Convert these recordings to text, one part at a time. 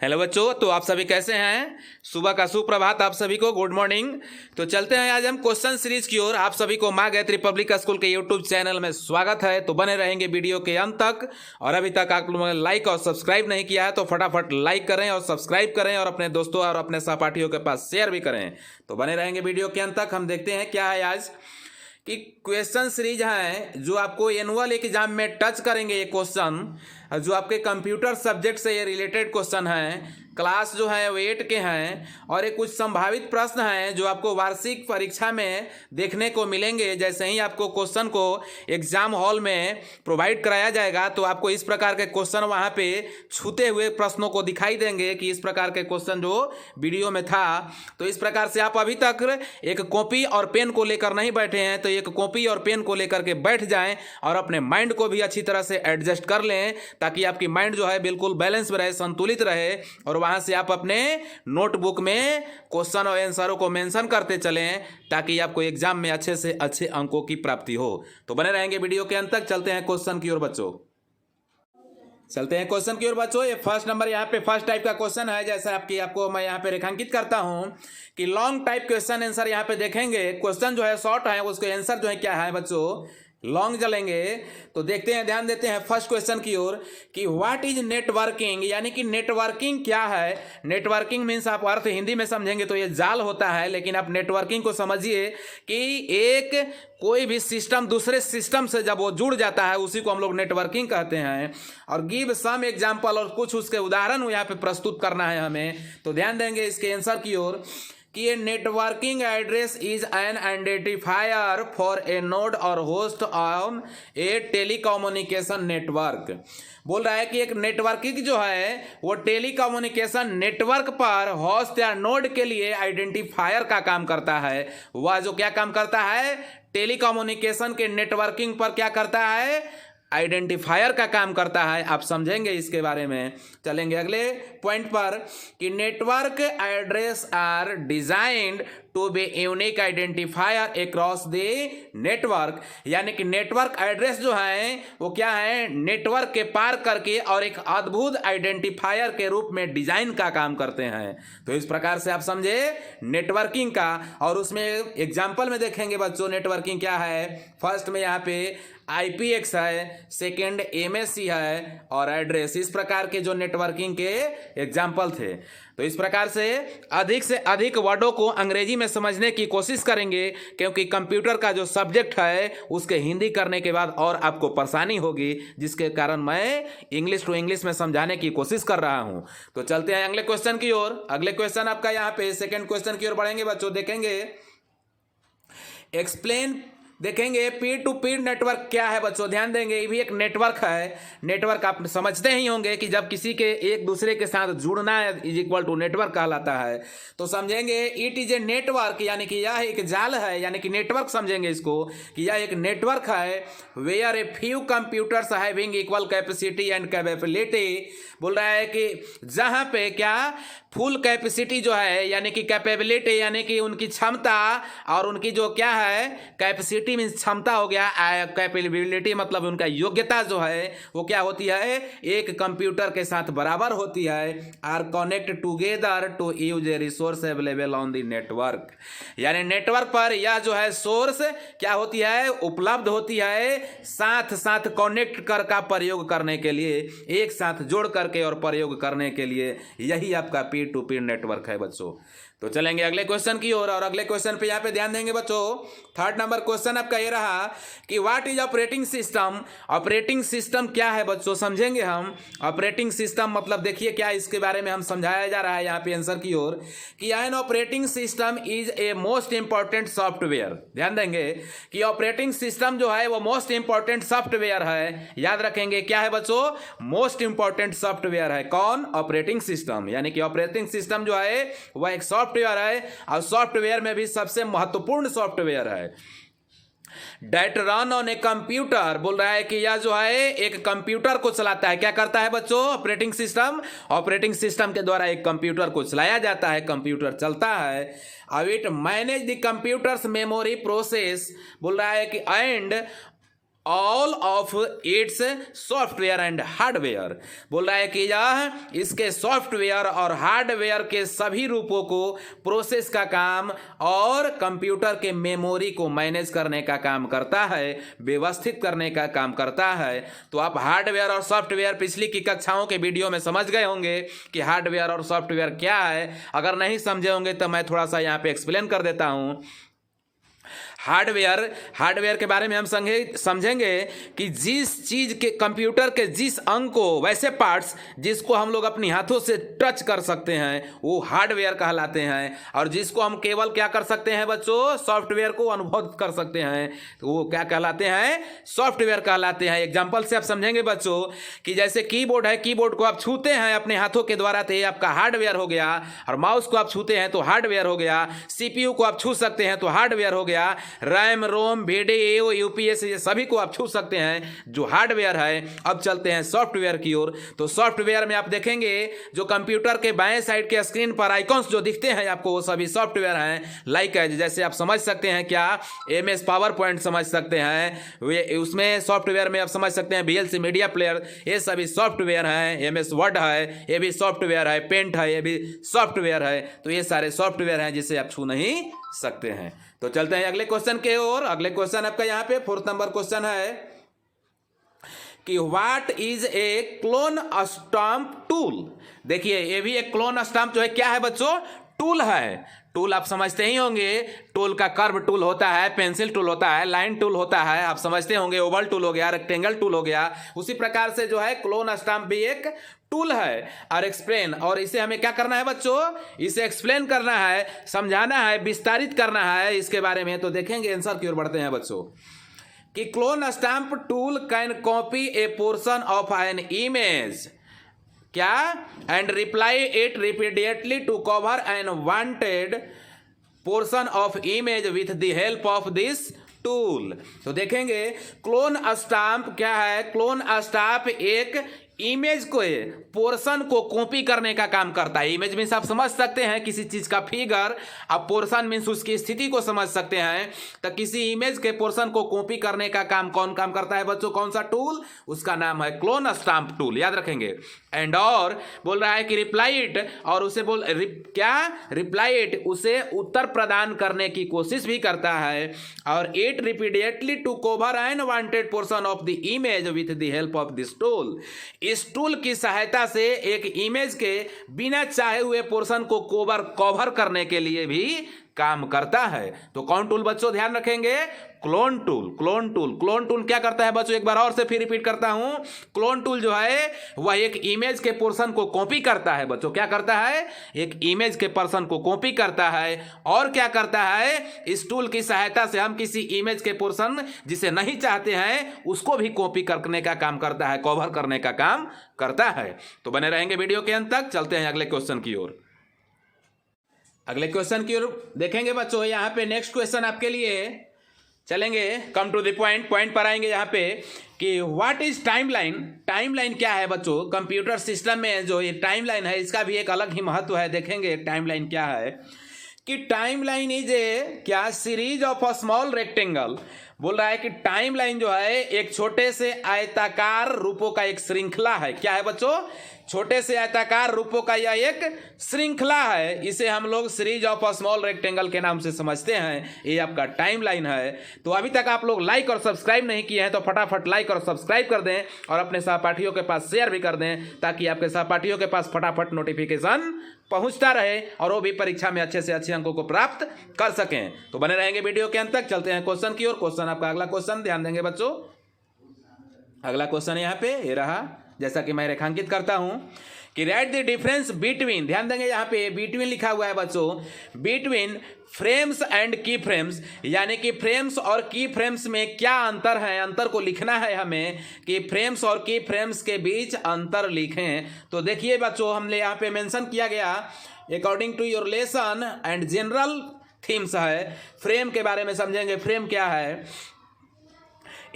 Hello बच्चों, तो आप सभी कैसे हैं। सुबह का सुप्रभात आप सभी को, गुड मॉर्निंग। तो चलते हैं आज हम क्वेश्चन सीरीज की ओर। आप सभी को माँ गायत्री पब्लिक स्कूल के यूट्यूब चैनल में स्वागत है। तो बने रहेंगे वीडियो के अंत तक। और अभी तक आप लोगों ने लाइक और सब्सक्राइब नहीं किया है तो फटाफट लाइक करें और सब्सक्राइब करें और अपने दोस्तों और अपने सहपाठियों के पास शेयर भी करें। तो बने रहेंगे वीडियो के अंत तक। हम देखते हैं क्या है आज कि क्वेश्चन सीरीज है जो आपको एनुअल एग्जाम में टच करेंगे। ये क्वेश्चन जो आपके कंप्यूटर सब्जेक्ट से ये रिलेटेड क्वेश्चन है, क्लास जो है वो 8 के हैं। और ये कुछ संभावित प्रश्न हैं जो आपको वार्षिक परीक्षा में देखने को मिलेंगे। जैसे ही आपको क्वेश्चन को एग्जाम हॉल में प्रोवाइड कराया जाएगा तो आपको इस प्रकार के क्वेश्चन वहाँ पे छूते हुए प्रश्नों को दिखाई देंगे कि इस प्रकार के क्वेश्चन जो वीडियो में था। तो इस प्रकार से आप अभी तक एक कॉपी और पेन को लेकर नहीं बैठे हैं तो एक कॉपी और पेन को लेकर के बैठ जाएं और अपने माइंड को भी अच्छी तरह से एडजस्ट कर लें ताकि आपकी माइंड जो है बिल्कुल बैलेंस में रहे, संतुलित रहे। और वहां से आप अपने नोटबुक में क्वेश्चन और आंसरों को मेंशन करते चलें ताकि आपको एग्जाम में अच्छे से अच्छे अंकों की प्राप्ति हो। तो बने रहेंगे वीडियो के अंत तक। चलते हैं क्वेश्चन की ओर बच्चों, चलते हैं क्वेश्चन की ओर बच्चों। ये फर्स्ट नंबर यहाँ पे फर्स्ट टाइप का क्वेश्चन है। जैसा आपको मैं यहाँ पे रेखांकित करता हूँ कि लॉन्ग टाइप क्वेश्चन आंसर यहाँ पे देखेंगे। क्वेश्चन जो है शॉर्ट है, उसके आंसर जो है क्या है बच्चों, लॉन्ग चलेंगे। तो देखते हैं, ध्यान देते हैं फर्स्ट क्वेश्चन की ओर कि व्हाट इज नेटवर्किंग, यानी कि नेटवर्किंग क्या है। नेटवर्किंग मीन्स आप अर्थ हिंदी में समझेंगे तो ये जाल होता है, लेकिन आप नेटवर्किंग को समझिए कि एक कोई भी सिस्टम दूसरे सिस्टम से जब वो जुड़ जाता है उसी को हम लोग नेटवर्किंग कहते हैं। और गिव सम एग्जाम्पल, और कुछ उसके उदाहरण यहाँ पे प्रस्तुत करना है हमें। तो ध्यान देंगे इसके आंसर की ओर कि ये networking address is an identifier for a node और host on a telecommunication network. बोल रहा है कि एक नेटवर्किंग जो है वो टेलीकम्युनिकेशन नेटवर्क पर होस्ट या नोड के लिए आइडेंटिफायर का काम करता है। वह जो क्या काम करता है, टेलीकम्युनिकेशन के नेटवर्किंग पर क्या करता है, आइडेंटिफायर का काम करता है। आप समझेंगे इसके बारे में। चलेंगे अगले पॉइंट पर कि network address are designed to be unique identifier across the network, यानी कि नेटवर्क एड्रेस जो है वो क्या है, नेटवर्क के पार करके और एक अद्भुत आइडेंटिफायर के रूप में डिजाइन का काम करते हैं। तो इस प्रकार से आप समझे नेटवर्किंग का। और उसमें एग्जाम्पल में देखेंगे बच्चों नेटवर्किंग क्या है। फर्स्ट में यहाँ पे IPX है, सेकेंड MSC है और एड्रेस। इस प्रकार के जो नेटवर्किंग के एग्जाम्पल थे। तो इस प्रकार से अधिक वर्डों को अंग्रेजी में समझने की कोशिश करेंगे, क्योंकि कंप्यूटर का जो सब्जेक्ट है उसके हिंदी करने के बाद और आपको परेशानी होगी, जिसके कारण मैं इंग्लिश टू इंग्लिश में समझाने की कोशिश कर रहा हूं। तो चलते हैं अगले क्वेश्चन की ओर। अगले क्वेश्चन आपका यहाँ पे सेकेंड क्वेश्चन की ओर बढ़ेंगे बच्चों। देखेंगे एक्सप्लेन, देखेंगे पीर टू पीर नेटवर्क क्या है बच्चों। ध्यान देंगे, ये भी एक नेटवर्क है। नेटवर्क आप समझते ही होंगे कि जब किसी के एक दूसरे के साथ जुड़ना इज इक्वल टू नेटवर्क कहलाता है। तो समझेंगे इट इज ए नेटवर्क, यानी कि यह एक जाल है, यानी कि नेटवर्क समझेंगे इसको कि यह एक नेटवर्क है। Where a few computers having equal capacity and capability. बोल रहा है कि जहां पे क्या फुल कैपेसिटी जो है, यानी कि कैपेबिलिटी यानी कि उनकी क्षमता, और उनकी जो क्या है कैपेसिटी मीन्स क्षमता हो गया, कैपेबिलिटी मतलब उनका योग्यता जो है वो क्या होती है, एक कंप्यूटर के साथ बराबर होती है। Are connect together to use a resource available on the network, यानी नेटवर्क पर यह जो है सोर्स क्या होती है, उपलब्ध होती है, साथ साथ कनेक्ट कर का प्रयोग करने के लिए, एक साथ जोड़ करके और प्रयोग करने के लिए। यही आपका पीर टू पीर नेटवर्क है बच्चों। तो चलेंगे अगले क्वेश्चन की ओर। और अगले क्वेश्चन पे यहाँ पे ध्यान देंगे बच्चों। थर्ड नंबर क्वेश्चन आपका ये रहा कि what is operating system. Operating system क्या है बच्चों, समझेंगे हम। ऑपरेटिंग सिस्टम मतलब देखिए क्या इसके बारे में हम समझाया जा रहा है यहाँ पे आंसर की ओर कि an operating system is a most important software. ध्यान देंगे कि ऑपरेटिंग सिस्टम जो है वो मोस्ट इंपॉर्टेंट सॉफ्टवेयर है। याद रखेंगे क्या है बच्चों, मोस्ट इंपॉर्टेंट सॉफ्टवेयर है। कौन, ऑपरेटिंग सिस्टम, यानी कि ऑपरेटिंग सिस्टम जो है वह एक सॉफ्टवेयर है, और सॉफ्टवेयर में भी सबसे महत्वपूर्ण सॉफ्टवेयर है। That run on a computer. बोल रहा है कि यह जो है एक कंप्यूटर को चलाता है। क्या करता है बच्चों, ऑपरेटिंग सिस्टम। ऑपरेटिंग सिस्टम के द्वारा एक कंप्यूटर को चलाया जाता है, कंप्यूटर चलता है। अब it manage the computers memory process. बोल रहा है कि and all of its software and hardware. बोल रहा है कि यह इसके सॉफ्टवेयर और हार्डवेयर के सभी रूपों को प्रोसेस का काम और कंप्यूटर के मेमोरी को मैनेज करने का काम करता है, व्यवस्थित करने का काम करता है। तो आप हार्डवेयर और सॉफ्टवेयर पिछली की कक्षाओं के वीडियो में समझ गए होंगे कि हार्डवेयर और सॉफ्टवेयर क्या है। अगर नहीं समझे होंगे तो मैं थोड़ा सा यहाँ पे एक्सप्लेन कर देता हूँ। हार्डवेयर के बारे में हम समझेंगे कि जिस चीज के कंप्यूटर के जिस अंग को, वैसे पार्ट्स जिसको हम लोग अपनी हाथों से टच कर सकते हैं वो हार्डवेयर कहलाते हैं, और जिसको हम केवल क्या कर सकते हैं बच्चों, सॉफ्टवेयर को अनुभव कर सकते हैं, तो वो क्या कहलाते हैं, सॉफ्टवेयर कहलाते हैं। एग्जाम्पल से आप समझेंगे बच्चों कि जैसे कीबोर्ड है, कीबोर्ड को आप छूते हैं अपने हाथों के द्वारा तो ये आपका हार्डवेयर हो गया, और माउस को आप छूते हैं तो हार्डवेयर हो गया, सीपीयू को आप छू सकते हैं तो हार्डवेयर हो गया, रैम, रोम, वीडीओ, यूपीएस, ये सभी को आप छू सकते हैं जो हार्डवेयर है। अब चलते हैं सॉफ्टवेयर की ओर। तो सॉफ्टवेयर में आप देखेंगे जो कंप्यूटर के बाएं साइड के स्क्रीन पर आइकॉन्स जो दिखते हैं आपको वो सभी सॉफ्टवेयर हैं। लाइक जैसे आप समझ सकते हैं क्या, एमएस पावर पॉइंट समझ सकते हैं, वे उसमें सॉफ्टवेयर में आप समझ सकते हैं वीएलसी मीडिया प्लेयर, ये सभी सॉफ्टवेयर हैं। एमएस वर्ड है, ये भी सॉफ्टवेयर है। पेंट है, ये भी सॉफ्टवेयर है। तो ये सारे सॉफ्टवेयर हैं जिसे आप छू नहीं सकते हैं। तो चलते हैं अगले क्वेश्चन के ओर। अगले क्वेश्चन आपका यहाँ पे 4th नंबर क्वेश्चन है कि what is a clone stamp tool. देखिए ये भी एक क्लोन स्टाम्प जो है क्या है बच्चों, टूल है। टूल आप समझते ही होंगे, टूल का कर्व टूल होता है, पेंसिल टूल होता है, लाइन टूल होता है, आप समझते होंगे। ओवल टूल हो गया, रेक्टेंगल टूल हो गया। उसी प्रकार से जो है क्लोन स्टाम्प भी एक टूल है। और एक्सप्लेन, और इसे हमें क्या करना है बच्चों, इसे एक्सप्लेन करना है, समझाना है, विस्तारित करना है इसके बारे में। तो देखेंगे आंसर की ओर बढ़ते हैं बच्चों कि clone stamp tool can copy a portion of an image क्या, and reply it repeatedly to cover an wanted portion of image with the help of this tool. तो देखेंगे क्लोन स्टाम्प क्या है। क्लोन स्टाम्प एक image को, portion को copy करने का काम करता है। इमेज मीन्स आप समझ सकते हैं किसी चीज का फिगर, अब पोर्शन मीन्स उसकी स्थिति को समझ सकते हैं। तो किसी इमेज के पोर्शन को कॉपी करने का काम कौन काम करता है बच्चों, कौन सा टूल, उसका नाम है क्लोन स्टाम्प टूल, याद रखेंगे। एंड और बोल रहा है कि रिप्लाई इट, और उसे रिप्लाई इट उसे उत्तर प्रदान करने की कोशिश भी करता है। और it repeatedly to cover an wanted portion of the image with the help of this tool. इस टूल की सहायता से एक इमेज के बिना चाहे हुए पोर्शन को कवर करने के लिए भी काम करता है। तो कौन टूल बच्चों, ध्यान रखेंगे, clone tool. Clone tool, clone tool क्या करता है बच्चों, एक बार और से फिर रिपीट करता हूं। क्लोन टूल जो है वह एक इमेज के पोर्शन को कॉपी करता है बच्चों। क्या करता है, एक इमेज के पोर्शन को कॉपी करता है। और क्या करता है, इस टूल की सहायता से हम किसी इमेज के पोर्शन जिसे नहीं चाहते हैं उसको भी कॉपी करने का काम करता है, कवर करने का काम करता है। तो बने रहेंगे वीडियो के अंत तक। चलते हैं अगले क्वेश्चन की ओर। अगले क्वेश्चन की ओर देखेंगे बच्चों। यहाँ पे नेक्स्ट क्वेश्चन आपके लिए चलेंगे, कम टू द पॉइंट पर आएंगे यहाँ पे कि व्हाट इज टाइमलाइन। टाइमलाइन क्या है बच्चों, कंप्यूटर सिस्टम में जो ये टाइमलाइन है इसका भी एक अलग ही महत्व है। देखेंगे टाइमलाइन क्या है कि टाइमलाइन इज ए क्या, series of a small rectangle. बोल रहा है कि टाइमलाइन जो है एक छोटे से आयताकार रूपों का एक श्रृंखला है। क्या है बच्चों, छोटे से आयताकार रूपों का यह एक श्रृंखला है। इसे हम लोग series of a small rectangle के नाम से समझते हैं। ये आपका टाइमलाइन है। तो अभी तक आप लोग लाइक और सब्सक्राइब नहीं किए हैं तो फटाफट लाइक और सब्सक्राइब कर दें, और अपने सहपाठियों के पास शेयर भी कर दें, ताकि आपके सहपाठियों के पास फटाफट नोटिफिकेशन पहुंचता रहे और वो भी परीक्षा में अच्छे से अच्छे अंकों को प्राप्त कर सकें। तो बने रहेंगे वीडियो के अंत तक। चलते हैं क्वेश्चन की ओर। क्वेश्चन आपका अगला क्वेश्चन, ध्यान देंगे बच्चों। अगला क्वेश्चन यहाँ पे ये रहा, जैसा कि मैं रेखांकित करता हूं कि राइट द डिफरेंस बिटवीन, ध्यान देंगे यहाँ पे बिटवीन लिखा हुआ है बच्चों, बिटवीन फ्रेम्स एंड की फ्रेम्स, यानी कि फ्रेम्स और की फ्रेम्स में क्या अंतर है, अंतर को लिखना है हमें कि फ्रेम्स और की फ्रेम्स के बीच अंतर लिखें। तो देखिए बच्चों, हमने यहाँ पे मेंशन किया गया according to your lesson and general themes है। फ्रेम के बारे में समझेंगे। फ्रेम क्या है,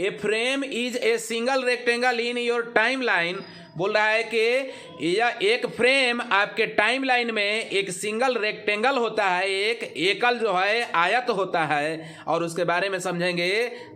A frame is a single rectangle in your timeline बोल रहा है कि यह एक फ्रेम आपके टाइमलाइन में एक सिंगल रेक्टेंगल होता है, एक एकल जो है आयत होता है, और उसके बारे में समझेंगे।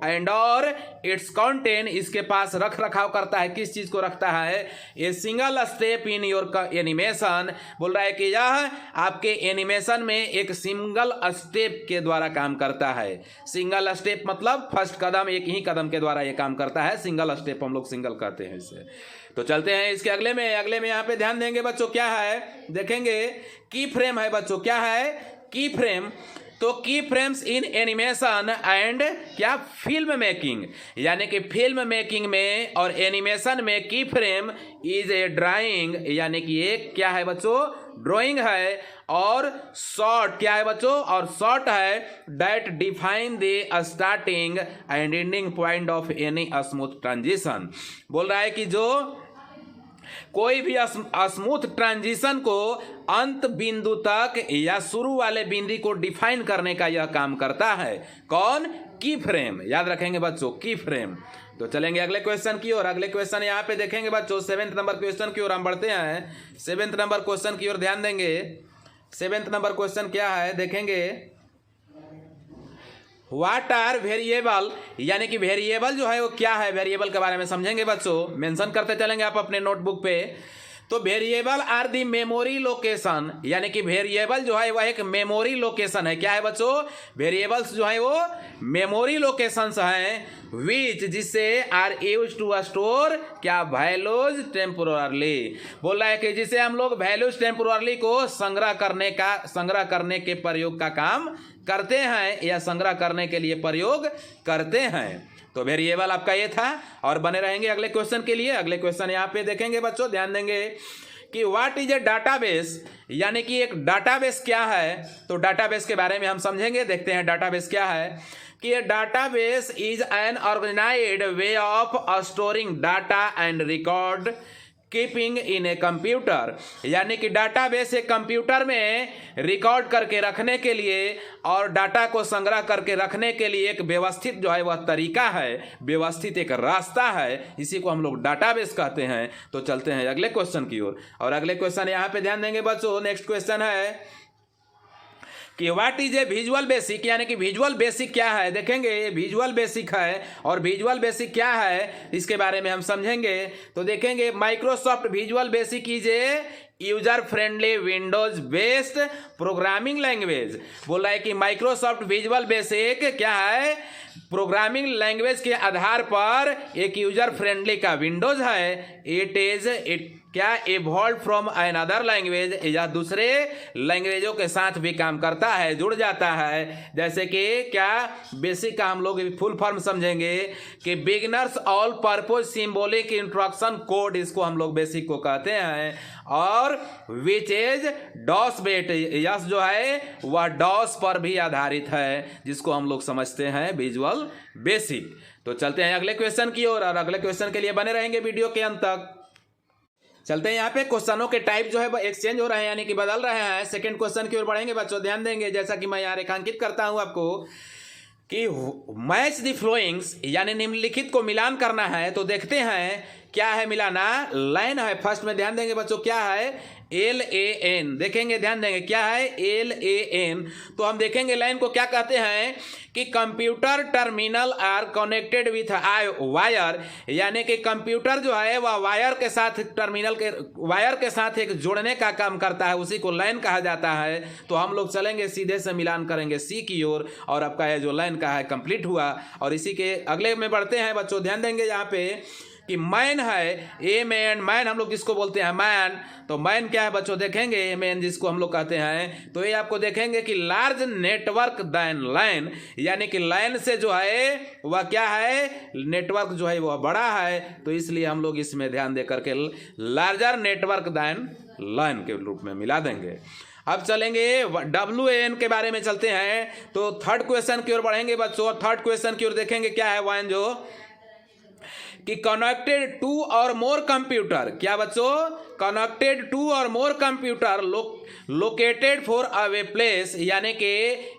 एंड और इट्स कंटेंट, इसके पास रख रखाव करता है, किस चीज को रखता है, a single step in your animation. बोल रहा है कि यह आपके एनिमेशन में एक सिंगल स्टेप के द्वारा काम करता है। सिंगल स्टेप मतलब फर्स्ट कदम, एक ही कदम के द्वारा यह काम करता है। सिंगल स्टेप हम लोग सिंगल कहते हैं इसे। तो चलते हैं इसके अगले में यहाँ पे ध्यान देंगे बच्चों, क्या है देखेंगे, की फ्रेम है बच्चों, क्या है की फ्रेम। तो की फ्रेम्स इन एनिमेशन एंड क्या फिल्म मेकिंग, यानी कि फिल्म मेकिंग में और एनिमेशन में की फ्रेम इज ए ड्राइंग, यानी कि एक क्या है बच्चों, ड्राइंग है। और शॉर्ट क्या है बच्चों, और शॉर्ट है that define the starting and ending point of any smooth transition. बोल रहा है कि जो कोई भी स्मूथ ट्रांजिशन को अंत बिंदु तक या शुरू वाले बिंदु को डिफाइन करने का यह काम करता है। कौन, की फ्रेम, याद रखेंगे बच्चों, की फ्रेम। तो चलेंगे अगले क्वेश्चन की ओर। अगले क्वेश्चन यहाँ पे देखेंगे बच्चों, 7वें नंबर क्वेश्चन की ओर हम बढ़ते हैं। 7वें नंबर क्वेश्चन की ओर ध्यान देंगे। 7वें नंबर क्वेश्चन क्या है देखेंगे, व्हाट आर वेरिएबल, यानी कि वेरिएबल जो है वो क्या है, वेरिएबल के बारे में समझेंगे बच्चों, मेंशन करते चलेंगे आप अपने नोटबुक पे। तो variable are the memory location, यानी कि वेरिएबल जो है वह एक मेमोरी लोकेशन है। क्या है बच्चों, वेरिएबल्स जो है वो मेमोरी लोकेशंस हैं, विच जिससे आर यूज टू स्टोर क्या, वैल्यूज टेम्पोरली। बोल रहा है कि जिसे हम लोग वैल्यूज टेम्पोरली को संग्रह करने के प्रयोग का काम करते हैं, या संग्रह करने के लिए प्रयोग करते हैं। तो वेरिएबल आपका ये था, और बने रहेंगे अगले क्वेश्चन के लिए। अगले क्वेश्चन यहाँ पे देखेंगे बच्चों, ध्यान देंगे कि व्हाट इज ए डाटाबेस, यानी कि एक डाटाबेस क्या है। तो डाटाबेस के बारे में हम समझेंगे, देखते हैं डाटाबेस क्या है। कि a database is an organised way of storing data and record keeping in a computer, यानी कि डाटाबेस एक कंप्यूटर में रिकॉर्ड करके रखने के लिए और डाटा को संग्रह करके रखने के लिए एक व्यवस्थित जो है वह तरीका है, व्यवस्थित एक रास्ता है, इसी को हम लोग डाटाबेस कहते हैं। तो चलते हैं अगले क्वेश्चन की ओर। और अगले क्वेश्चन यहाँ पे ध्यान देंगे बच्चों, नेक्स्ट क्वेश्चन है कि what is a visual basic, यानी कि विजुअल बेसिक क्या है। देखेंगे ये विजुअल बेसिक है, और विजुअल बेसिक क्या है इसके बारे में हम समझेंगे। तो देखेंगे Microsoft visual basic is a user friendly Windows based programming language. बोल रहा है कि माइक्रोसॉफ्ट विजुअल बेसिक क्या है, प्रोग्रामिंग लैंग्वेज के आधार पर एक यूजर फ्रेंडली का विंडोज है। इट क्या इवॉल्व फ्रॉम अनदर लैंग्वेज, या दूसरे लैंग्वेजों के साथ भी काम करता है, जुड़ जाता है। जैसे कि क्या बेसिक का हम लोग फुल फॉर्म समझेंगे कि beginners all purpose symbolic instruction code, इसको हम लोग बेसिक को कहते हैं। और which is DOS bet, yes जो है वह डॉस पर भी आधारित है, जिसको हम लोग समझते हैं विजुअल बेसिक। तो चलते हैं अगले क्वेश्चन की ओर, और अगले क्वेश्चन के लिए बने रहेंगे वीडियो के अंत तक। चलते हैं यहाँ पे क्वेश्चनों के टाइप जो है वो एक्सचेंज हो रहे हैं, यानी कि बदल रहे हैं। सेकंड क्वेश्चन की ओर बढ़ेंगे बच्चों, ध्यान देंगे जैसा कि मैं यहाँ रेखांकित करता हूँ आपको कि मैच द फ्लोइंग्स, यानी निम्नलिखित को मिलान करना है। तो देखते हैं क्या है मिलाना, लाइन है फर्स्ट में, ध्यान देंगे बच्चों क्या है LAN, देखेंगे ध्यान देंगे क्या है LAN। तो हम देखेंगे लाइन को क्या कहते हैं कि computer terminal are connected with a wire, यानी कि कंप्यूटर जो है वह वायर के साथ, टर्मिनल के वायर के साथ एक जोड़ने का काम करता है, उसी को लाइन कहा जाता है। तो हम लोग चलेंगे सीधे से मिलान करेंगे सी की ओर, और आपका ये जो लाइन का है कंप्लीट हुआ। और इसी के अगले में बढ़ते हैं बच्चों, ध्यान देंगे यहाँ पे कि मैन है, ए मैन, मैन हम लोग जिसको बोलते हैं मैन। तो मैन क्या है बच्चों, देखेंगे ए मैन जिसको हम लोग कहते हैं। तो ये आपको देखेंगे कि लार्ज नेटवर्क देन लाइन, यानी कि लाइन से जो है वह क्या है, नेटवर्क जो है वह बड़ा है, तो इसलिए हम लोग इसमें ध्यान दे करके लार्जर नेटवर्क देन लाइन के रूप में मिला देंगे। अब चलेंगे WAN के बारे में चलते हैं। तो थर्ड क्वेश्चन की ओर बढ़ेंगे बच्चों, थर्ड क्वेश्चन की ओर देखेंगे क्या है, वन जो कि connected two or more computer, क्या बच्चों, connected two or more computer located far away places, यानी कि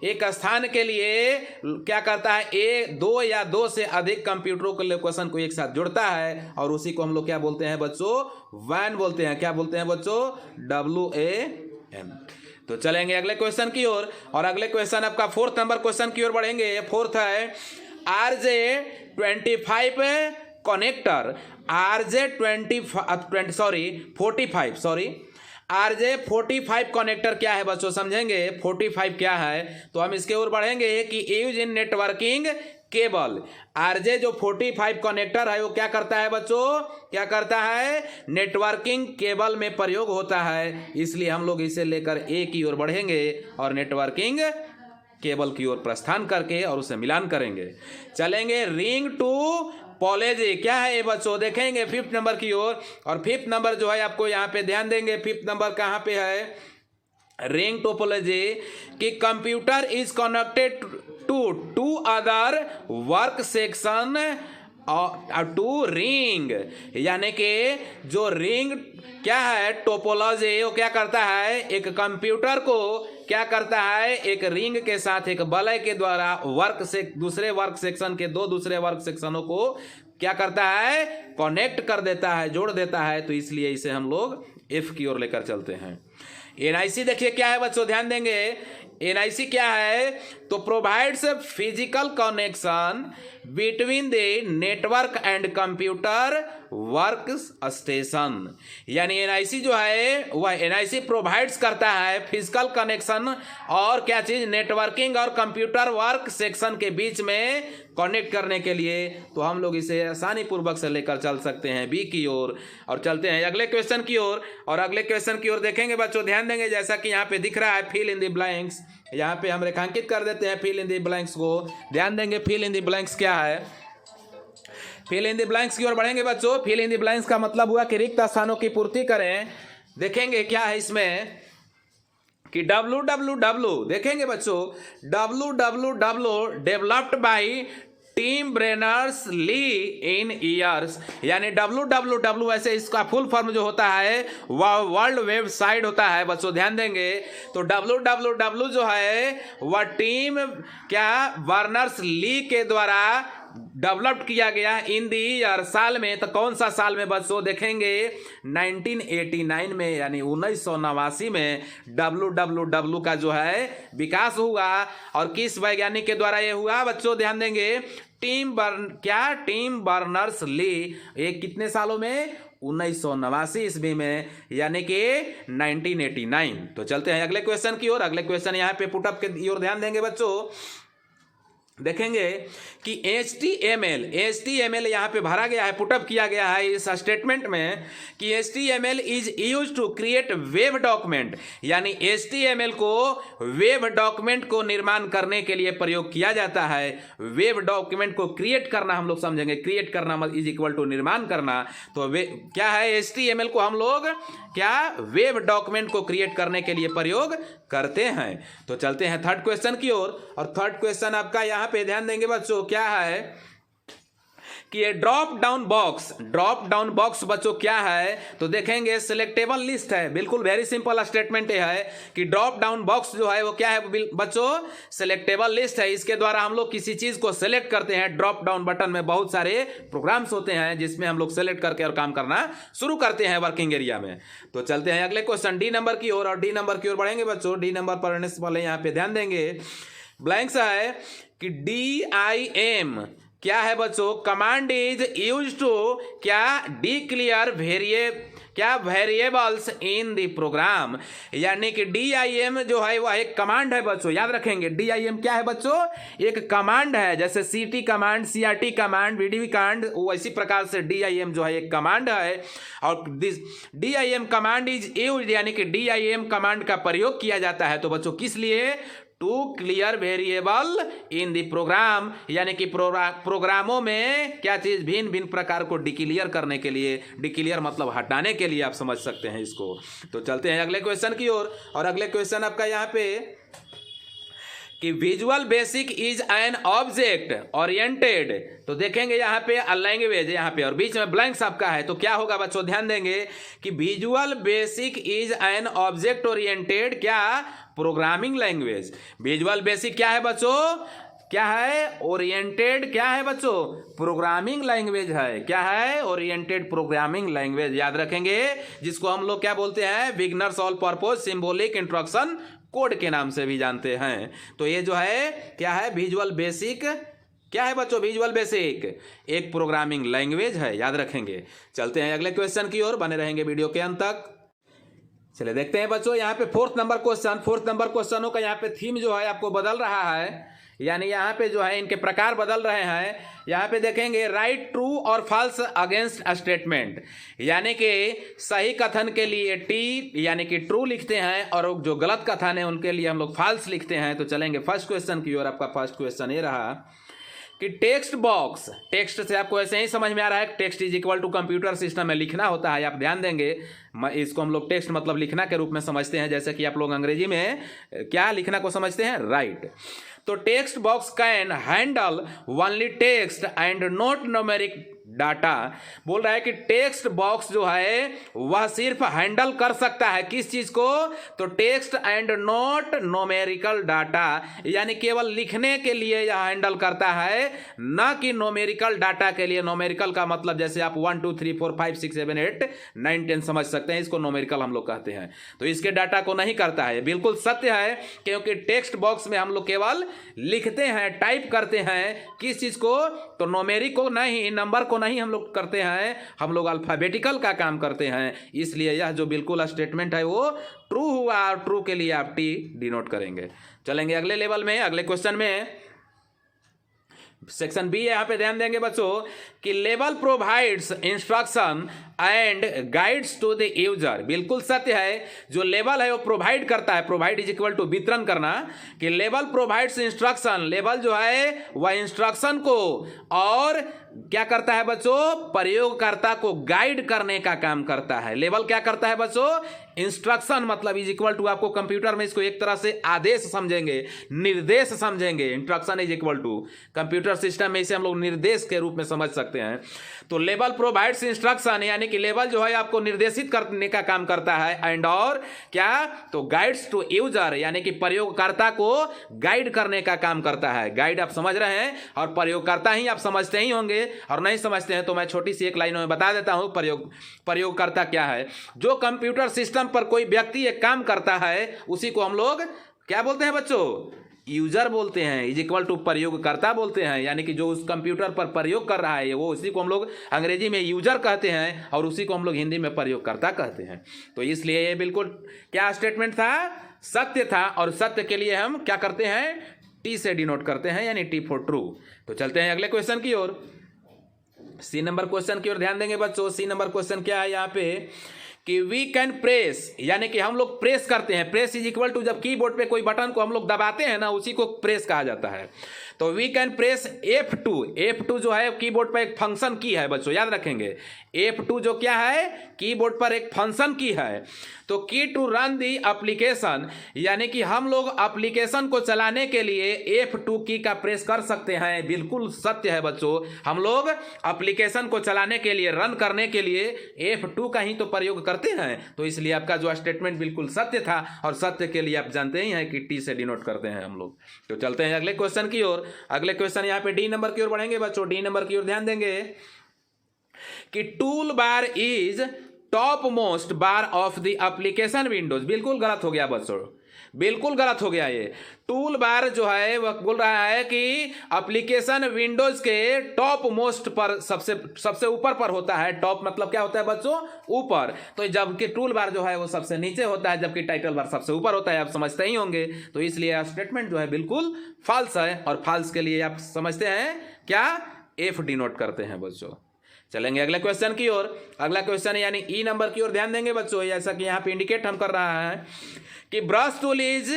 एक स्थान के लिए क्या करता है, दो या दो से अधिक कंप्यूटरों के लोकेशन को एक साथ जोड़ता है, और उसी को हम लोग क्या बोलते हैं बच्चों, वैन बोलते हैं। क्या बोलते हैं बच्चों, WAN। तो चलेंगे अगले क्वेश्चन की ओर, और अगले क्वेश्चन आपका 4th नंबर क्वेश्चन की ओर बढ़ेंगे। 4th है RJ25 कनेक्टर, RJ45 कनेक्टर क्या है बच्चों, समझेंगे 45 क्या है। तो हम इसके ओर बढ़ेंगे कि use in networking cable. RJ जो 45 कनेक्टर है वो क्या करता है बच्चों, क्या करता है, नेटवर्किंग केबल में प्रयोग होता है, इसलिए हम लोग इसे लेकर A की ओर बढ़ेंगे और नेटवर्किंग केबल की ओर प्रस्थान करके और उसे मिलान करेंगे। चलेंगे रिंग टू पॉलेजी, क्या है ये बच्चों, देखेंगे 5th नंबर की ओर। और 5th नंबर जो है आपको यहाँ पे ध्यान देंगे, 5th नंबर कहाँ पे है, रिंग टोपोलॉजी, कि computer is connected to other work section to ring, यानी कि जो रिंग क्या है टोपोलॉजी, वो क्या करता है, एक कंप्यूटर को क्या करता है, एक रिंग के साथ एक वलय के द्वारा दूसरे वर्क सेक्शन के दो दूसरे वर्क सेक्शनों को क्या करता है, कनेक्ट कर देता है, जोड़ देता है। तो इसलिए इसे हम लोग F की ओर लेकर चलते हैं। NIC देखिए क्या है बच्चों, ध्यान देंगे, NIC क्या है, तो provides physical connection between the network and computer work station, यानी NIC जो है वह NIC प्रोवाइड्स करता है फिजिकल कनेक्शन और क्या चीज, नेटवर्किंग और कंप्यूटर वर्क सेक्शन के बीच में कनेक्ट करने के लिए। तो हम लोग इसे आसानी पूर्वक से लेकर चल सकते हैं B की ओर, और चलते हैं अगले क्वेश्चन की ओर। और अगले क्वेश्चन की ओर देखेंगे बच्चों, ध्यान देंगे, जैसा कि यहाँ पे दिख रहा है फिल इन द ब्लैंक्स, यहाँ पे हम रेखांकित कर देते हैं फिल इन द ब्लैंक्स को। ध्यान देंगे फिल इन द ब्लैंक्स क्या है, फिल इन द ब्लैंक्स की ओर बढ़ेंगे बच्चों। फिल इन द ब्लैंक्स का मतलब हुआ कि रिक्त स्थानों की पूर्ति करें। देखेंगे क्या है इसमें कि www, देखेंगे बच्चों, www developed by Tim Berners Lee in years, यानी www ऐसे इसका फुल फॉर्म जो होता है वह वर्ल्ड वेबसाइट होता है बच्चों, ध्यान देंगे। तो www जो है वह टीम क्या बर्नर्स ली के द्वारा डेवलप्ड किया गया इन दी ईयर, साल में। तो कौन सा साल में बच्चों, देखेंगे 1989 में, यानी 1989 में www का जो है विकास हुआ। और किस वैज्ञानिक के द्वारा ये हुआ बच्चों, ध्यान देंगे, टीम बर्नर्स ली। ये कितने सालों में, 1989 ईस्वी में, यानी कि 1989। तो चलते हैं अगले क्वेश्चन की ओर। अगले क्वेश्चन यहाँ पे पुटअप की ओर ध्यान देंगे बच्चों। देखेंगे कि HTML यहाँ पे भरा गया है, पुटअप किया गया है इस स्टेटमेंट में कि HTML is use to create web document, यानी HTML को वेब डॉक्यूमेंट को निर्माण करने के लिए प्रयोग किया जाता है। वेब डॉक्यूमेंट को क्रिएट करना हम लोग समझेंगे, क्रिएट करना इज इक्वल टू निर्माण करना। तो क्या है, HTML को हम लोग क्या वेब डॉक्यूमेंट को क्रिएट करने के लिए प्रयोग करते हैं। तो चलते हैं 3rd क्वेश्चन की ओर। और 3rd क्वेश्चन आपका यहाँ पे ध्यान देंगे बच्चों, क्या है कि ये ड्रॉप डाउन बॉक्स बच्चों क्या है, तो देखेंगे सिलेक्टेबल लिस्ट है। बिल्कुल वेरी सिंपल स्टेटमेंट है कि ड्रॉप डाउन बॉक्स जो है वो क्या है बच्चों, सिलेक्टेबल लिस्ट है। इसके द्वारा हम लोग किसी चीज को सिलेक्ट करते हैं। ड्रॉप डाउन बटन में बहुत सारे प्रोग्राम्स होते हैं जिसमें हम लोग सेलेक्ट करके और काम करना शुरू करते हैं वर्किंग एरिया में। तो चलते हैं अगले क्वेश्चन D नंबर की ओर, और D नंबर की ओर बढ़ेंगे बच्चों। D नंबर पढ़ने से पहले यहाँ पे ध्यान देंगे, ब्लैंक्स है कि DIM क्या है बच्चों, कमांड इज यूज टू क्या declare variables in the program, यानी कि DIM जो है वह एक कमांड है बच्चों, याद रखेंगे। DIM क्या है बच्चों, एक कमांड है, जैसे CT command, CRT command, VDV command, वैसी प्रकार से DIM जो है एक कमांड है। और this DIM command is use, यानी कि DIM कमांड का प्रयोग किया जाता है। तो बच्चों किस लिए, to clear variable in the program, यानी कि प्रोग्रामों में क्या चीज भिन्न भिन्न प्रकार को डिक्लेयर करने के लिए, डिक्लेयर मतलब हटाने के लिए आप समझ सकते हैं इसको। तो चलते हैं अगले क्वेश्चन की ओर। और अगले क्वेश्चन आपका यहाँ पे कि visual basic is an object oriented, तो देखेंगे यहाँ पे लैंग्वेज यहाँ पे और बीच में ब्लैंक्स आपका है, तो क्या होगा बच्चों, ध्यान देंगे कि visual basic is an object oriented क्या, प्रोग्रामिंग लैंग्वेज। विजुअल बेसिक क्या है बच्चों, क्या है, ओरिएंटेड क्या है बच्चों, प्रोग्रामिंग लैंग्वेज है। क्या है, ओरिएंटेड प्रोग्रामिंग लैंग्वेज, याद रखेंगे, जिसको हम लोग क्या बोलते हैं, beginners all purpose symbolic instruction code के नाम से भी जानते हैं। तो ये जो है क्या है, विजुअल बेसिक क्या है बच्चों, विजुअल बेसिक एक प्रोग्रामिंग लैंग्वेज है, याद रखेंगे। चलते हैं अगले क्वेश्चन की ओर, बने रहेंगे वीडियो के अंत तक। चलिए देखते हैं बच्चों यहाँ पे फोर्थ नंबर क्वेश्चनों का यहाँ पे थीम जो है आपको बदल रहा है, यानी यहाँ पे जो है इनके प्रकार बदल रहे हैं। यहाँ पे देखेंगे राइट ट्रू और फॉल्स अगेंस्ट स्टेटमेंट, यानी कि सही कथन के लिए टी यानी कि ट्रू लिखते हैं और जो गलत कथन है उनके लिए हम लोग फॉल्स लिखते हैं। तो चलेंगे फर्स्ट क्वेश्चन की ओर। आपका फर्स्ट क्वेश्चन ये रहा कि टेक्स्ट बॉक्स, टेक्स्ट से आपको ऐसे ही समझ में आ रहा है, text is equal to computer system में लिखना होता है। आप ध्यान देंगे, इसको हम लोग टेक्स्ट मतलब लिखना के रूप में समझते हैं, जैसे कि आप लोग अंग्रेजी में क्या लिखना को समझते हैं, राइट। तो text box can handle only text and not numeric data, बोल रहा है कि टेक्स्ट बॉक्स जो है वह सिर्फ हैंडल कर सकता है किस चीज को, तो text and not numerical data, यानी केवल लिखने के लिए यह हैंडल करता है, ना कि न्यूमेरिकल डाटा के लिए। न्यूमेरिकल का मतलब जैसे आप 1 2 3 4 5 6 7 8 9 10 समझ सकते हैं, इसको न्यूमेरिकल हम लोग कहते हैं। तो इसके डाटा को नहीं करता है, बिल्कुल सत्य है, क्योंकि टेक्स्ट बॉक्स में हम लोग केवल लिखते हैं, टाइप करते हैं किस चीज को, तो न्यूमेरिक को नहीं, नंबर को नहीं हम लोग करते हैं, हम लोग अल्फाबेटिकल का काम करते हैं। इसलिए यह जो बिल्कुल स्टेटमेंट है वो ट्रू हुआ, और ट्रू के लिए आप टी डिनोट करेंगे। चलेंगे अगले लेवल में, अगले क्वेश्चन में, सेक्शन बी। यहाँ पे ध्यान देंगे बच्चों कि label provides instruction and guides to the user, बिल्कुल सत्य है, जो लेबल है वो प्रोवाइड करता है, प्रोवाइड इज इक्वल टू वितरण करना, कि लेबल प्रोवाइड्स इंस्ट्रक्शन, लेबल जो है वह इंस्ट्रक्शन को और क्या करता है बच्चों, प्रयोगकर्ता को गाइड करने का काम करता है। लेबल क्या करता है बच्चों, इंस्ट्रक्शन मतलब इज इक्वल टू, आपको कंप्यूटर में इसको एक तरह से आदेश समझेंगे, निर्देश समझेंगे। Instruction is equal to, computer system में इसे हम लोग निर्देश के रूप में समझ सकते हैं। तो लेबल प्रोवाइड्स इंस्ट्रक्शन, यानी कि लेबल जो है आपको निर्देशित करने का काम करता है, एंड और क्या, तो गाइड्स टू यूजर, यानी कि प्रयोगकर्ता को गाइड करने का काम करता है। गाइड आप समझ रहे हैं, और प्रयोगकर्ता ही आप समझते ही होंगे, और नहीं समझते हैं तो मैं छोटी सी एक लाइनों में बता देता हूं प्रयोगकर्ता क्या है। जो कंप्यूटर सिस्टम पर कोई व्यक्ति एक काम करता है उसी को हम लोग क्या बोलते हैं बच्चों, यूजर बोलते हैं, इज इक्वल टू प्रयोगकर्ता बोलते हैं, यानी कि जो उस कंप्यूटर पर प्रयोग कर रहा है वो, उसी को हम लोग अंग्रेजी में यूजर कहते हैं और उसी को हम लोग हिंदी में प्रयोगकर्ता कहते हैं। तो इसलिए ये बिल्कुल क्या स्टेटमेंट था, सत्य था, और सत्य के लिए हम क्या करते हैं, टी से डिनोट करते हैं, यानी टी फॉर ट्रू। तो चलते हैं अगले क्वेश्चन की ओर, सी नंबर क्वेश्चन की ओर ध्यान देंगे बच्चों। सी नंबर क्वेश्चन क्या है यहाँ पे कि वी कैन प्रेस, यानी कि हम लोग प्रेस करते हैं, प्रेस इज इक्वल टू, जब कीबोर्ड पे कोई बटन को हम लोग दबाते हैं ना, उसी को प्रेस कहा जाता है। तो वी कैन प्रेस F2 जो है कीबोर्ड पर एक फंक्शन की है बच्चों, याद रखेंगे। F2 जो क्या है, कीबोर्ड पर एक फंक्शन की है। तो की टू रन दी एप्लीकेशन, यानी कि हम लोग एप्लीकेशन को चलाने के लिए F2 की का प्रेस कर सकते हैं, बिल्कुल सत्य है बच्चों। हम लोग एप्लीकेशन को चलाने के लिए, रन करने के लिए F2 का ही तो प्रयोग करते हैं। तो इसलिए आपका जो स्टेटमेंट बिल्कुल सत्य था, और सत्य के लिए आप जानते ही हैं कि टी से डिनोट करते हैं हम लोग। तो चलते हैं अगले क्वेश्चन की ओर। अगले क्वेश्चन यहाँ पे डी नंबर की ओर बढ़ेंगे बच्चों। डी नंबर की ओर ध्यान देंगे कि tool bar is top most bar of the application Windows, बिल्कुल गलत हो गया बच्चों, बिल्कुल गलत हो गया। ये टूल बार जो है वह बोल रहा है कि एप्लीकेशन विंडोज के टॉप मोस्ट पर, सबसे ऊपर पर होता है। टॉप मतलब क्या होता है बच्चों, ऊपर। तो जबकि टूल बार जो है वो सबसे नीचे होता है, जबकि टाइटल बार सबसे ऊपर होता है, आप समझते ही होंगे। तो इसलिए स्टेटमेंट जो है बिल्कुल फॉल्स है, और फॉल्स के लिए आप समझते हैं क्या, एफ डिनोट करते हैं बच्चों। चलेंगे अगले क्वेश्चन की ओर। अगला क्वेश्चन यानी ई नंबर की ओर ध्यान देंगे बच्चों। जैसा कि यहाँ पे इंडिकेट हम कर रहा है कि brush tool is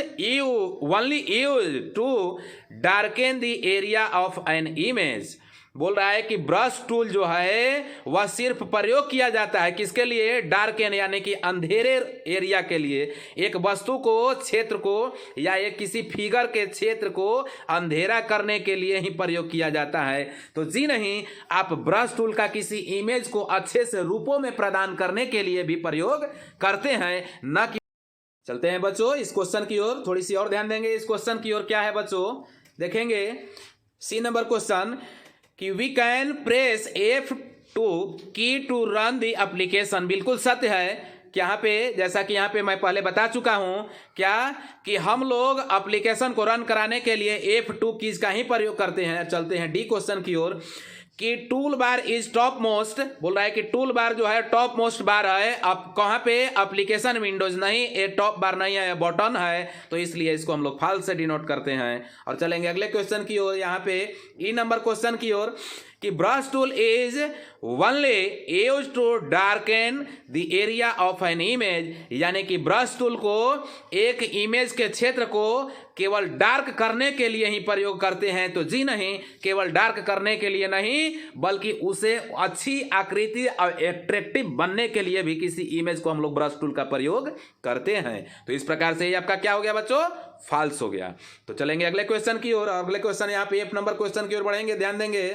only use to darken the area of an image, बोल रहा है कि ब्रश टूल जो है वह सिर्फ प्रयोग किया जाता है किसके लिए, डार्क यानी कि अंधेरे एरिया के लिए, एक वस्तु को, क्षेत्र को या एक किसी फिगर के क्षेत्र को अंधेरा करने के लिए ही प्रयोग किया जाता है। तो जी नहीं, आप ब्रश टूल का किसी इमेज को अच्छे से रूपों में प्रदान करने के लिए भी प्रयोग करते हैं, न कि। चलते हैं बच्चों इस क्वेश्चन की ओर, थोड़ी सी और ध्यान देंगे इस क्वेश्चन की ओर। क्या है बच्चों, देखेंगे सी नंबर क्वेश्चन कि वी कैन प्रेस F2 की टू रन दी एप्लीकेशन। बिल्कुल सत्य है कि यहाँ पे, जैसा कि यहाँ पे मैं पहले बता चुका हूँ क्या, कि हम लोग एप्लीकेशन को रन कराने के लिए F2 कीज का ही प्रयोग करते हैं। चलते हैं डी क्वेश्चन की ओर कि tool bar is top most, बोल रहा है कि टूल बार जो है टॉप मोस्ट बार है। अब कहाँ पे, एप्लीकेशन विंडोज नहीं, ये टॉप बार नहीं है, बटन है, तो इसलिए इसको हम लोग फॉल्स से डिनोट करते हैं। और चलेंगे अगले क्वेश्चन की ओर, यहाँ पे ई नंबर क्वेश्चन की ओर कि brush tool is only used to darken the area of an image, यानी कि ब्रश टूल को एक इमेज के क्षेत्र को केवल डार्क करने के लिए ही प्रयोग करते हैं। तो जी नहीं, केवल डार्क करने के लिए नहीं, बल्कि उसे अच्छी आकृति और एट्रैक्टिव बनने के लिए भी किसी इमेज को हम लोग ब्रश टूल का प्रयोग करते हैं। तो इस प्रकार से ये आपका क्या हो गया बच्चों, फॉल्स हो गया। तो चलेंगे अगले क्वेश्चन की ओर, अगले क्वेश्चन यहाँ पे 1 नंबर क्वेश्चन की ओर बढ़ेंगे, ध्यान देंगे।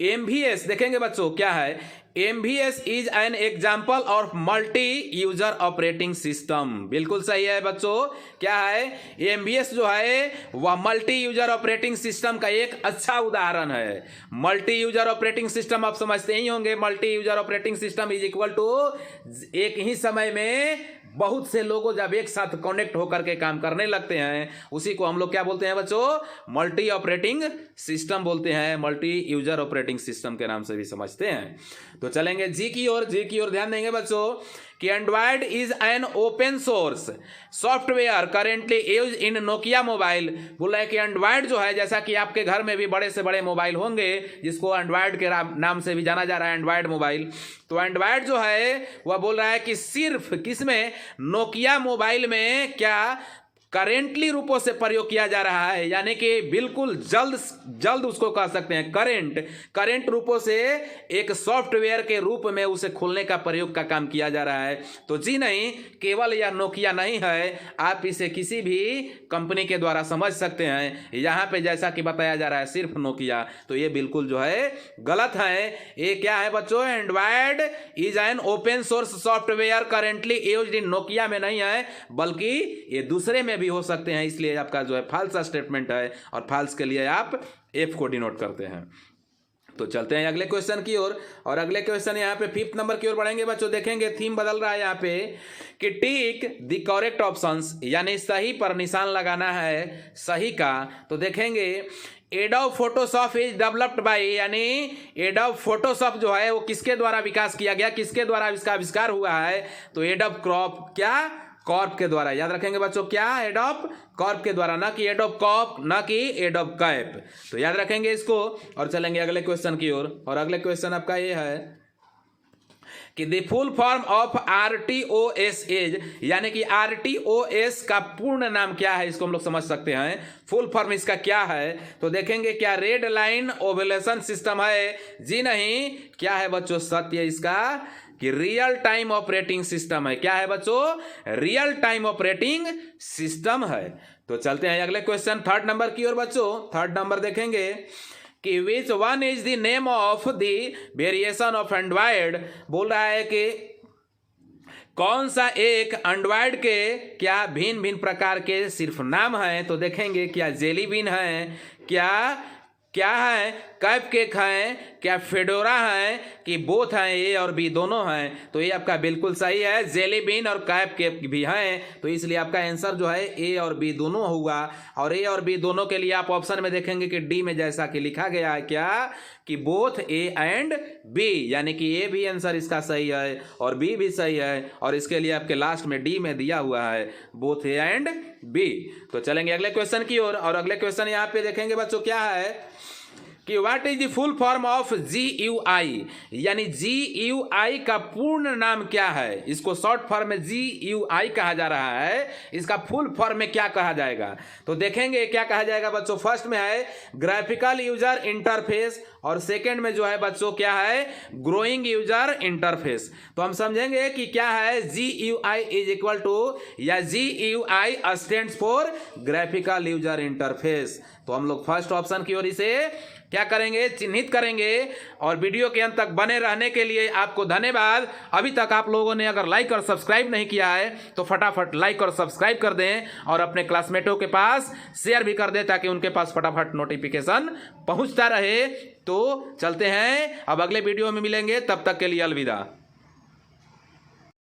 MVS देखेंगे बच्चों क्या है, MVS is an example of multi user operating system. बिल्कुल सही है बच्चों, क्या है, MVS जो है वह मल्टी यूजर ऑपरेटिंग सिस्टम का एक अच्छा उदाहरण है। मल्टी यूजर ऑपरेटिंग सिस्टम आप समझते ही होंगे, multi user operating system is equal to एक ही समय में बहुत से लोगों जब एक साथ कनेक्ट होकर के काम करने लगते हैं, उसी को हम लोग क्या बोलते हैं बच्चों, मल्टी ऑपरेटिंग सिस्टम बोलते हैं, मल्टी यूजर ऑपरेटिंग सिस्टम के नाम से भी समझते हैं। तो चलेंगे जी की ओर, जी की ओर ध्यान देंगे बच्चों कि Android is an open source software currently use in Nokia mobile. बोला है कि एंड्रॉयड जो है, जैसा कि आपके घर में भी बड़े से बड़े मोबाइल होंगे जिसको एंड्रॉयड के नाम से भी जाना जा रहा है, एंड्रॉयड मोबाइल। तो एंड्रॉयड जो है वह बोल रहा है कि सिर्फ किसमें, नोकिया मोबाइल में क्या करेंटली रूपों से प्रयोग किया जा रहा है, यानी कि बिल्कुल जल्द उसको कह सकते हैं करेंट रूपों से एक सॉफ्टवेयर के रूप में उसे खोलने का प्रयोग का काम किया जा रहा है। तो जी नहीं, केवल यह नोकिया नहीं है, आप इसे किसी भी कंपनी के द्वारा समझ सकते हैं। यहाँ पे जैसा कि बताया जा रहा है सिर्फ नोकिया, तो ये बिल्कुल जो है गलत है। ये क्या है बच्चों, Android is an open source software currently used in, Nokia में नहीं है बल्कि ये दूसरे में भी हो सकते हैं, इसलिए आपका जो है फॉल्स स्टेटमेंट है, और फॉल्स के लिए आप F को डिनोट करते हैं। तो चलते हैं अगले क्वेश्चन की ओर, और अगले क्वेश्चन यहाँ पे 5th नंबर की ओर बढ़ेंगे बच्चों। देखेंगे थीम बदल रहा है यहाँ पे कि टिक द करेक्ट ऑप्शंस, यानी सही पर निशान लगाना है सही का। तो देखेंगे adobe Photoshop is developed by, यानी एडोब फोटोशॉप जो है वो किसके द्वारा विकास किया गया, किसके द्वारा इसका आविष्कार हुआ है, तो एडोब कॉर्प के द्वारा। याद रखेंगे बच्चों, क्या, एडोब कॉर्प के द्वारा, ना कि एडोब कॉर्प, ना कि एडोब कैप। तो याद रखेंगे इसको, और चलेंगे अगले क्वेश्चन की ओर, और अगले क्वेश्चन आपका ये है कि the full form of RTOS is, यानी कि RTOS का पूर्ण नाम क्या है, इसको हम लोग समझ सकते हैं, फुल फॉर्म इसका क्या है। तो देखेंगे क्या रेड लाइन ओवलेशन सिस्टम है, जी नहीं, क्या है बच्चों, सत्य इसका कि रियल टाइम ऑपरेटिंग सिस्टम है। क्या है बच्चों, रियल टाइम ऑपरेटिंग सिस्टम है। तो चलते हैं अगले क्वेश्चन 3rd नंबर की ओर बच्चों। 3rd नंबर देखेंगे कि which one is the name of the variation of Android, बोल रहा है कि कौन सा एक एंड्रॉयड के क्या भिन्न भिन्न प्रकार के सिर्फ नाम है। तो देखेंगे क्या जेली बीन है, क्या है, कैप केक है, क्या फेडोरा है, कि बोथ हैं, ए और बी दोनों हैं। तो ये आपका बिल्कुल सही है, जेली बीन और कैप केक भी हैं, तो इसलिए आपका आंसर जो है ए और बी दोनों होगा। और ए और बी दोनों के लिए आप ऑप्शन में देखेंगे कि डी में जैसा कि लिखा गया है क्या, कि बोथ ए एंड बी, यानी कि ए भी आंसर इसका सही है और बी भी सही है, और इसके लिए आपके लास्ट में डी में दिया हुआ है बोथ ए एंड बी। तो चलेंगे अगले क्वेश्चन की ओर, और अगले क्वेश्चन यहाँ पे देखेंगे बच्चों क्या है कि what is the full form of GUI, यानी GUI का पूर्ण नाम क्या है। इसको शॉर्ट फॉर्म में GUI कहा जा रहा है, इसका फुल फॉर्म में क्या कहा जाएगा तो देखेंगे क्या कहा जाएगा बच्चों। फर्स्ट में है ग्राफिकल यूजर इंटरफेस और सेकंड में जो है बच्चों क्या है ग्रोइंग यूजर इंटरफेस। तो हम समझेंगे कि क्या है GUI इज इक्वल टू या GUI stands for graphical user interface. तो हम लोग फर्स्ट ऑप्शन की ओर इसे क्या करेंगे चिन्हित करेंगे। और वीडियो के अंत तक बने रहने के लिए आपको धन्यवाद। अभी तक आप लोगों ने अगर लाइक और सब्सक्राइब नहीं किया है तो फटाफट लाइक और सब्सक्राइब कर दें और अपने क्लासमेटों के पास शेयर भी कर दें ताकि उनके पास फटाफट नोटिफिकेशन पहुंचता रहे। तो चलते हैं अब अगले वीडियो में मिलेंगे, तब तक के लिए अलविदा।